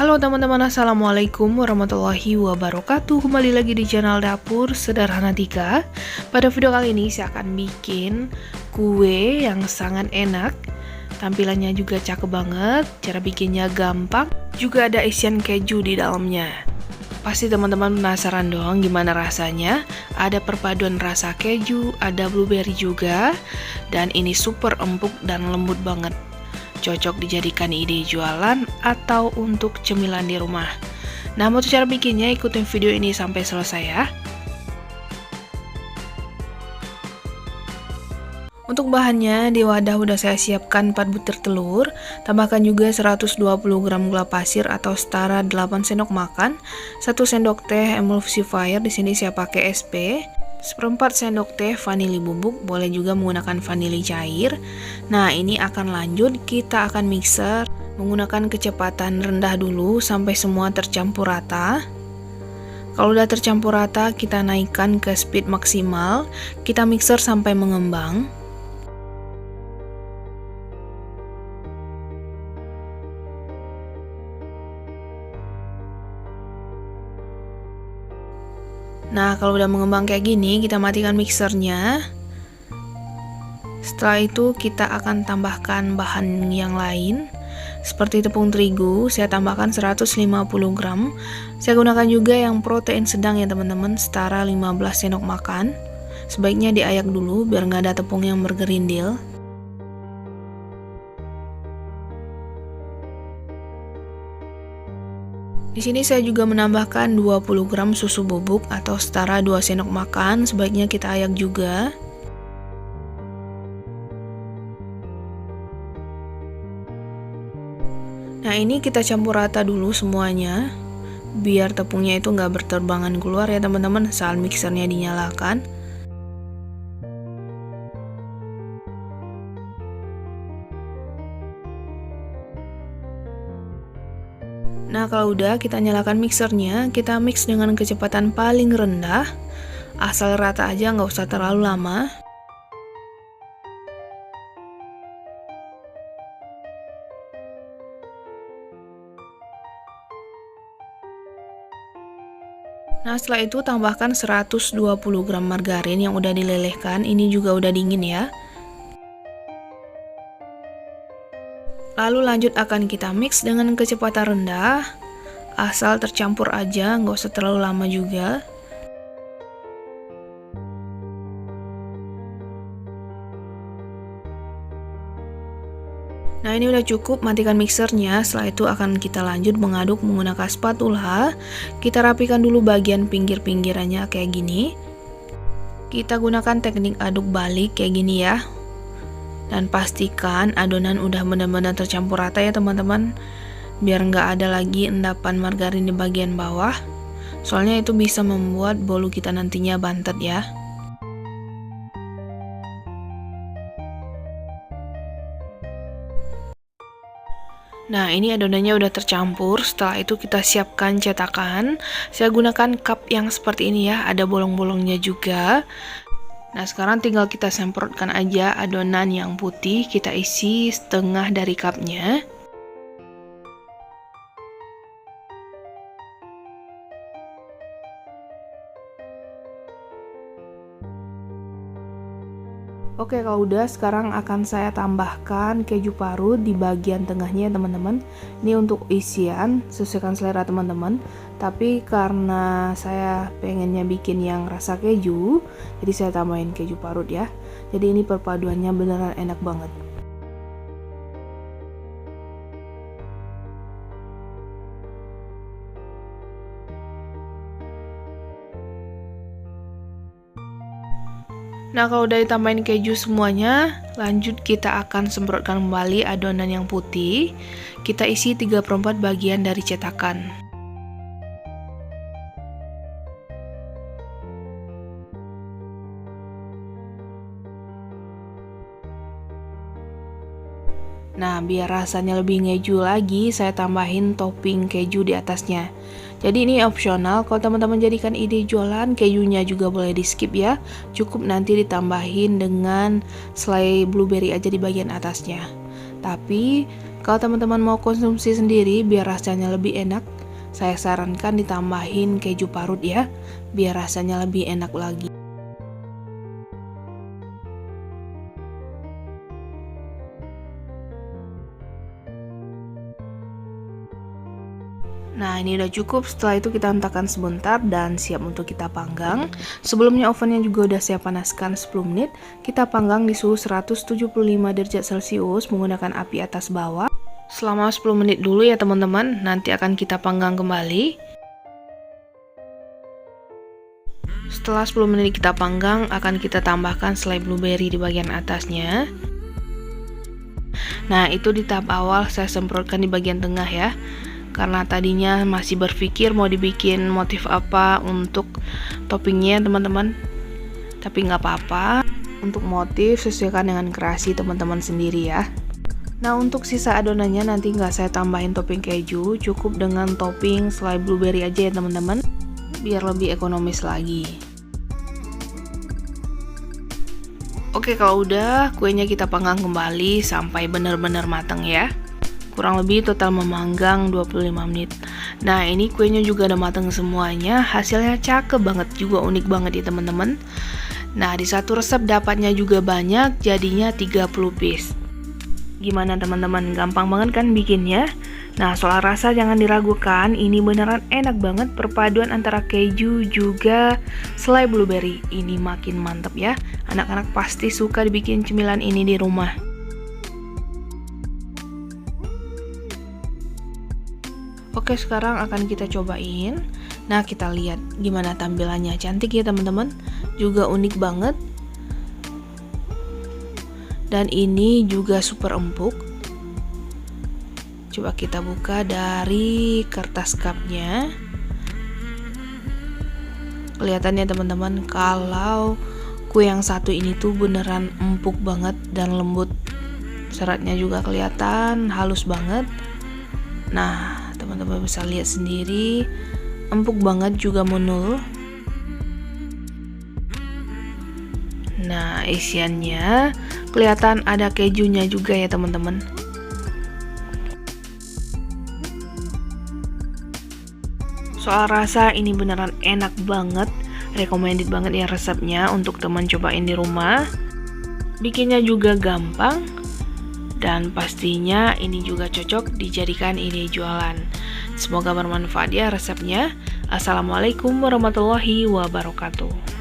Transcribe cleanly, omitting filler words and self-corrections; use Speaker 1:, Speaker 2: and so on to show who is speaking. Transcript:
Speaker 1: Halo teman-teman, assalamualaikum warahmatullahi wabarakatuh. Kembali lagi di channel Dapur Sederhana Tika. Pada video kali ini saya akan bikin kue yang sangat enak. Tampilannya juga cakep banget, cara bikinnya gampang, juga ada isian keju di dalamnya. Pasti teman-teman penasaran dong gimana rasanya. Ada perpaduan rasa keju, ada blueberry juga, dan ini super empuk dan lembut banget. Cocok dijadikan ide jualan atau untuk cemilan di rumah. Nah, untuk cara bikinnya ikutin video ini sampai selesai ya. Untuk bahannya, di wadah udah saya siapkan 4 butir telur, tambahkan juga 120 gram gula pasir atau setara 8 sendok makan, 1 sendok teh emulsifier, di sini saya pakai SP, 1/4 sendok teh vanili bubuk, boleh juga menggunakan vanili cair. Nah, ini akan lanjut, kita akan mixer menggunakan kecepatan rendah dulu sampai semua tercampur rata. Kalau udah tercampur rata, kita naikkan ke speed maksimal, kita mixer sampai mengembang. Nah, kalau udah mengembang kayak gini, kita matikan mixernya. Setelah itu kita akan tambahkan bahan yang lain. Seperti tepung terigu, saya tambahkan 150 gram. Saya gunakan juga yang protein sedang ya teman-teman, setara 15 sendok makan. Sebaiknya diayak dulu biar nggak ada tepung yang bergerindil. Di sini saya juga menambahkan 20 gram susu bubuk atau setara 2 sendok makan, sebaiknya kita ayak juga. Nah, ini kita campur rata dulu semuanya, biar tepungnya itu nggak berterbangan keluar ya teman-teman saat mixernya dinyalakan. Nah, kalau udah kita nyalakan mixernya, kita mix dengan kecepatan paling rendah, asal rata aja, nggak usah terlalu lama. Nah, setelah itu tambahkan 120 gram margarin yang udah dilelehkan, ini juga udah dingin ya. Lalu lanjut akan kita mix dengan kecepatan rendah, asal tercampur aja, nggak usah terlalu lama juga. Nah, ini udah cukup, matikan mixernya. Setelah itu akan kita lanjut mengaduk menggunakan spatula. Kita rapikan dulu bagian pinggir-pinggirannya kayak gini. Kita gunakan teknik aduk balik kayak gini ya. Dan pastikan adonan udah benar-benar tercampur rata ya teman-teman, biar nggak ada lagi endapan margarin di bagian bawah. Soalnya itu bisa membuat bolu kita nantinya bantet ya. Nah, ini adonannya udah tercampur. Setelah itu kita siapkan cetakan. Saya gunakan cup yang seperti ini ya, ada bolong-bolongnya juga. Nah, sekarang tinggal kita semprotkan aja adonan yang putih, kita isi setengah dari cupnya. Oke, kalau udah, sekarang akan saya tambahkan keju parut di bagian tengahnya ya teman-teman. Ini untuk isian, sesuaikan selera teman-teman. Tapi karena saya pengennya bikin yang rasa keju, jadi saya tambahin keju parut ya. Jadi ini perpaduannya beneran enak banget. Nah, kalau udah ditambahin keju semuanya, lanjut kita akan semprotkan kembali adonan yang putih. Kita isi 3/4 bagian dari cetakan. Nah, biar rasanya lebih ngeju lagi, saya tambahin topping keju di atasnya. Jadi ini opsional, kalau teman-teman jadikan ide jualan, kejunya juga boleh di skip ya. Cukup nanti ditambahin dengan selai blueberry aja di bagian atasnya. Tapi Kalau teman-teman mau konsumsi sendiri biar rasanya lebih enak, saya sarankan ditambahin keju parut ya, biar rasanya lebih enak lagi. Nah, ini udah cukup. Setelah itu kita hentakan sebentar dan siap untuk kita panggang. Sebelumnya ovennya juga udah saya panaskan 10 menit. Kita panggang di suhu 175 derajat Celcius menggunakan api atas bawah. Selama 10 menit dulu ya teman-teman. Nanti akan kita panggang kembali. Setelah 10 menit kita panggang, akan kita tambahkan selai blueberry di bagian atasnya. Nah, itu di tahap awal saya semprotkan di bagian tengah ya. Karena tadinya masih berpikir mau dibikin motif apa untuk toppingnya teman-teman, tapi nggak apa-apa, untuk motif sesuaikan dengan kreasi teman-teman sendiri ya. Nah, untuk sisa adonannya nanti nggak saya tambahin topping keju, cukup dengan topping selai blueberry aja ya teman-teman, biar lebih ekonomis lagi. Oke, kalau udah, kuenya kita panggang kembali sampai benar-benar matang ya. Kurang lebih total memanggang 25 menit. Nah, ini kuenya juga udah matang semuanya. Hasilnya cakep banget, juga unik banget ya teman-teman. Nah, di satu resep dapatnya juga banyak, jadinya 30 piece. Gimana teman-teman? Gampang banget kan bikinnya? Nah, soal rasa jangan diragukan, ini beneran enak banget. Perpaduan antara keju juga selai blueberry. Ini makin mantep ya. Anak-anak pasti suka dibikin cemilan ini di rumah. Oke, sekarang akan kita cobain. Nah, kita lihat gimana tampilannya. Cantik ya teman-teman, juga unik banget. Dan ini juga super empuk. Coba kita buka dari kertas cupnya. Kelihatannya teman-teman, kalau kue yang satu ini tuh beneran empuk banget dan lembut. Seratnya juga kelihatan halus banget. Nah, teman-teman bisa lihat sendiri, empuk banget juga menul. Nah, isiannya kelihatan ada kejunya juga ya teman-teman. Soal rasa ini beneran enak banget, recommended banget ya resepnya untuk teman cobain di rumah. Bikinnya juga gampang. Dan pastinya ini juga cocok dijadikan ide jualan. Semoga bermanfaat ya resepnya. Assalamualaikum warahmatullahi wabarakatuh.